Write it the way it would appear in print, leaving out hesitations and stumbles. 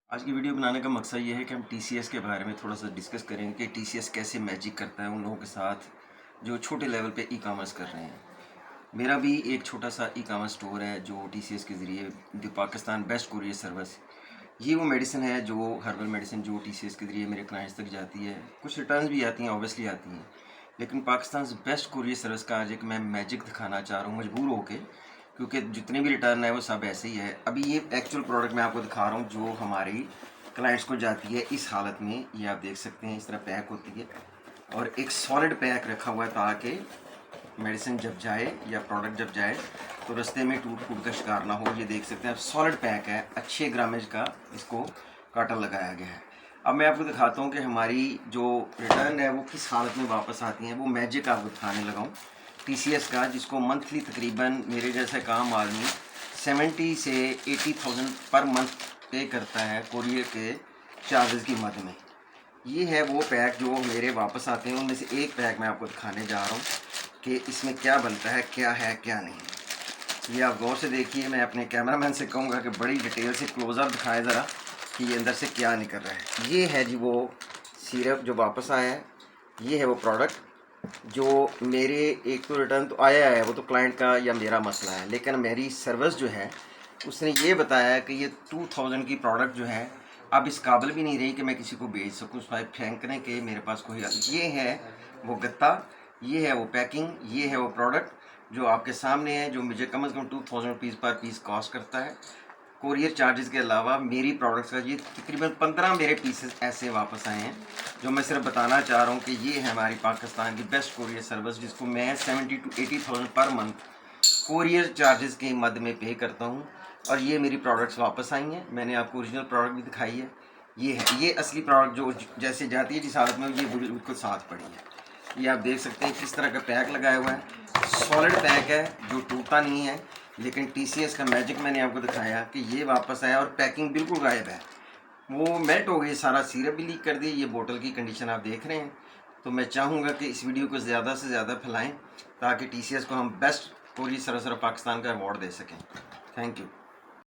आज की वीडियो बनाने का मकसद ये है कि हम टीसीएस के बारे में थोड़ा सा डिस्कस करेंगे कि टीसीएस कैसे मैजिक करता है उन लोगों के साथ जो छोटे लेवल पे ई कॉमर्स कर रहे हैं। मेरा भी एक छोटा सा ई कॉमर्स स्टोर है जो टीसीएस के ज़रिए the Pakistan best courier service, ये वो मेडिसिन है जो हर्बल मेडिसिन जो टीसीएस के ज़रिए मेरे क्लाइंट्स तक जाती है। कुछ रिटर्न भी आती हैं, ऑब्वियसली आती हैं, लेकिन पाकिस्तान बेस्ट कुरियर सर्विस का आज एक मैं मैजिक दिखाना चाह रहा हूँ मजबूर होके, क्योंकि जितने भी रिटर्न है वो सब ऐसे ही है। अभी ये एक्चुअल प्रोडक्ट मैं आपको दिखा रहा हूँ जो हमारी क्लाइंट्स को जाती है इस हालत में। ये आप देख सकते हैं, इस तरह पैक होती है और एक सॉलिड पैक रखा हुआ है ताकि मेडिसिन जब जाए या प्रोडक्ट जब जाए तो रास्ते में टूट फूट का शिकार ना हो। ये देख सकते हैं आप, सॉलिड पैक है, अच्छे ग्रामेज का इसको काटा लगाया गया है। अब मैं आपको दिखाता हूँ कि हमारी जो रिटर्न है वो किस हालत में वापस आती हैं। वो मैजिक आपको दिखाने लगा हूँ टीसीएस का, जिसको मंथली तकरीबन मेरे जैसा काम आदमी 70 से 80,000 पर मंथ पे करता है कुरियर के चार्जेस की मद में। ये है वो पैक जो मेरे वापस आते हैं, उनमें से एक पैक मैं आपको दिखाने जा रहा हूँ कि इसमें क्या बनता है, क्या है क्या नहीं। ये आप गौर से देखिए। मैं अपने कैमरामैन से कहूँगा कि बड़ी डिटेल से क्लोज़अप दिखाएं ज़रा कि ये अंदर से क्या निकल रहा है। ये है जी वो सिरप जो वापस आया है, ये है वो प्रोडक्ट जो मेरे, एक तो रिटर्न तो आया है, वो तो क्लाइंट का या मेरा मसला है, लेकिन मेरी सर्विस जो है उसने ये बताया कि ये 2000 की प्रोडक्ट जो है अब इस काबिल भी नहीं रही कि मैं किसी को बेच सकूँ सिवाय फेंकने के। मेरे पास कोई, ये है वो गत्ता, ये है वो पैकिंग, ये है वो प्रोडक्ट जो आपके सामने है, जो मुझे कम से कम 2000 रुपीज़ पर पीस कॉस्ट करता है। कोरियर चार्जेस के अलावा मेरी प्रोडक्ट्स का ये तकरीबन 15 मेरे पीसेस ऐसे वापस आए हैं, जो मैं सिर्फ बताना चाह रहा हूँ कि ये है हमारी पाकिस्तान की बेस्ट कोरियर सर्विस, जिसको मैं 70 to 80,000 per month courier charges के मद में पे करता हूँ। और ये मेरी प्रोडक्ट्स वापस आई हैं। मैंने आपको ओरिजिनल प्रोडक्ट भी दिखाई है। ये है, ये असली प्रोडक्ट जो जैसे जाती है जिस हालत में, ये बिल्कुल साथ पड़ी है। ये आप देख सकते हैं किस तरह का पैक लगाया हुआ है, सॉलिड पैक है जो टूटता नहीं है। लेकिन टीसीएस का मैजिक मैंने आपको दिखाया कि ये वापस आया और पैकिंग बिल्कुल गायब है, वो मेल्ट हो गई, सारा सिरप भी लीक कर दी। ये बोतल की कंडीशन आप देख रहे हैं। तो मैं चाहूँगा कि इस वीडियो को ज़्यादा से ज़्यादा फैलाएं ताकि टीसीएस को हम बेस्ट कोरियर सर्विस पाकिस्तान का अवार्ड दे सकें। Thank you.